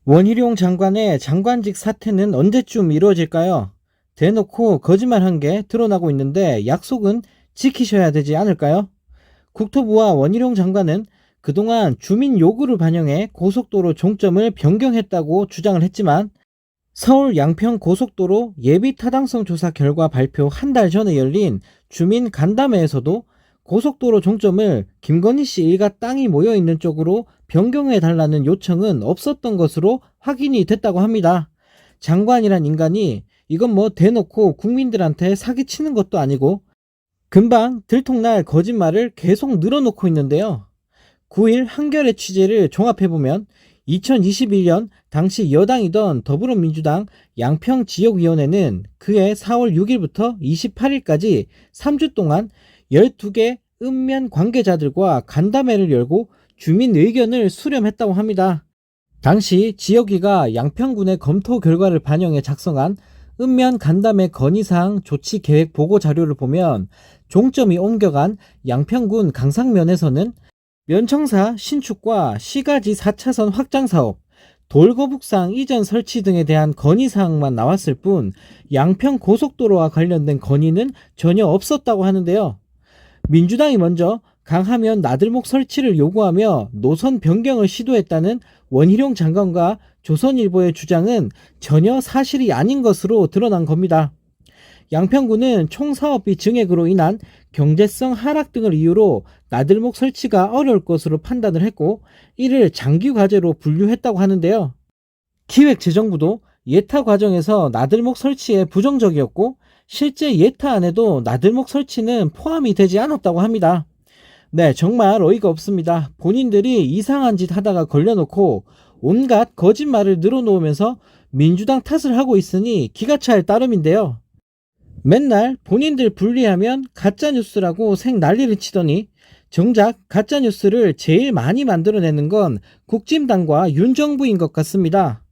원희룡 장관의 장관직 사퇴는 언제쯤 이루어질까요? 대놓고 거짓말한 게 드러나고 있는데 약속은 지키셔야 되지 않을까요? 국토부와 원희룡 장관은 그동안 주민 요구를 반영해 고속도로 종점을 변경했다고 주장을 했지만 서울 양평 고속도로 예비 타당성 조사 결과 발표 한 달 전에 열린 주민 간담회에서도 고속도로 종점을 김건희 씨 일가 땅이 모여있는 쪽으로 변경해 달라는 요청은 없었던 것으로 확인이 됐다고 합니다. 장관이란 인간이 이건 뭐 대놓고 국민들한테 사기치는 것도 아니고 금방 들통날 거짓말을 계속 늘어놓고 있는데요. 9일 한겨레 취재를 종합해보면 2021년 당시 여당이던 더불어민주당 양평지역위원회는 그해 4월 6일부터 28일까지 3주 동안 12개 읍면 관계자들과 간담회를 열고 주민 의견을 수렴했다고 합니다. 당시 지역위가 양평군의 검토 결과를 반영해 작성한 읍면 간담회 건의사항 조치 계획 보고 자료를 보면 종점이 옮겨간 양평군 강상면에서는 면청사 신축과 시가지 4차선 확장사업, 돌거북상 이전 설치 등에 대한 건의사항만 나왔을 뿐 양평 고속도로와 관련된 건의는 전혀 없었다고 하는데요. 민주당이 먼저 강하면 나들목 설치를 요구하며 노선 변경을 시도했다는 원희룡 장관과 조선일보의 주장은 전혀 사실이 아닌 것으로 드러난 겁니다. 양평구는 총사업비 증액으로 인한 경제성 하락 등을 이유로 나들목 설치가 어려울 것으로 판단을 했고 이를 장기 과제로 분류했다고 하는데요. 기획재정부도 예타 과정에서 나들목 설치에 부정적이었고 실제 예타안에도 나들목 설치는 포함이 되지 않았다고 합니다. 네, 정말 어이가 없습니다. 본인들이 이상한 짓 하다가 걸려놓고 온갖 거짓말을 늘어놓으면서 민주당 탓을 하고 있으니 기가 찰 따름인데요. 맨날 본인들 분리하면 가짜뉴스라고 생 난리를 치더니 정작 가짜뉴스를 제일 많이 만들어내는 건 국진당과 윤정부인 것 같습니다.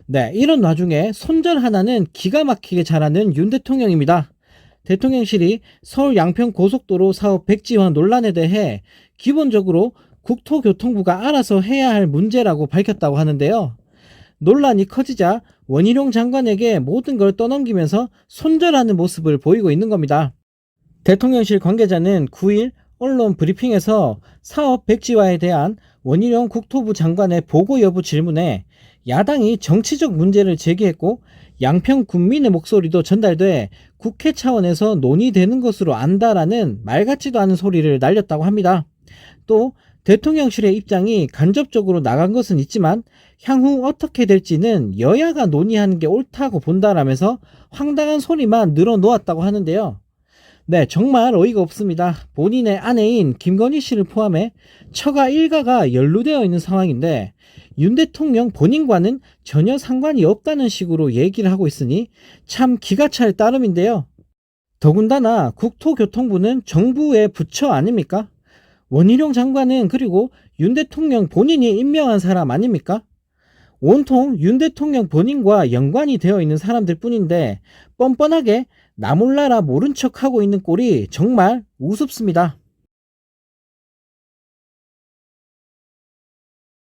네, 이런 와중에 손절 하나는 기가 막히게 잘하는 윤 대통령입니다. 대통령실이 서울 양평 고속도로 사업 백지화 논란에 대해 기본적으로 국토교통부가 알아서 해야 할 문제라고 밝혔다고 하는데요. 논란이 커지자 원희룡 장관에게 모든 걸 떠넘기면서 손절하는 모습을 보이고 있는 겁니다. 대통령실 관계자는 9일 언론 브리핑에서 사업 백지화에 대한 원희룡 국토부 장관의 보고 여부 질문에 야당이 정치적 문제를 제기했고 양평 군민의 목소리도 전달돼 국회 차원에서 논의되는 것으로 안다라는 말 같지도 않은 소리를 날렸다고 합니다. 또 대통령실의 입장이 간접적으로 나간 것은 있지만 향후 어떻게 될지는 여야가 논의하는 게 옳다고 본다라면서 황당한 소리만 늘어놓았다고 하는데요. 네, 정말 어이가 없습니다. 본인의 아내인 김건희 씨를 포함해 처가 일가가 연루되어 있는 상황인데 윤 대통령 본인과는 전혀 상관이 없다는 식으로 얘기를 하고 있으니 참 기가 찰 따름인데요. 더군다나 국토교통부는 정부의 부처 아닙니까? 원희룡 장관은 그리고 윤 대통령 본인이 임명한 사람 아닙니까? 온통 윤 대통령 본인과 연관이 되어 있는 사람들 뿐인데 뻔뻔하게 나 몰라라 모른 척하고 있는 꼴이 정말 우습습니다.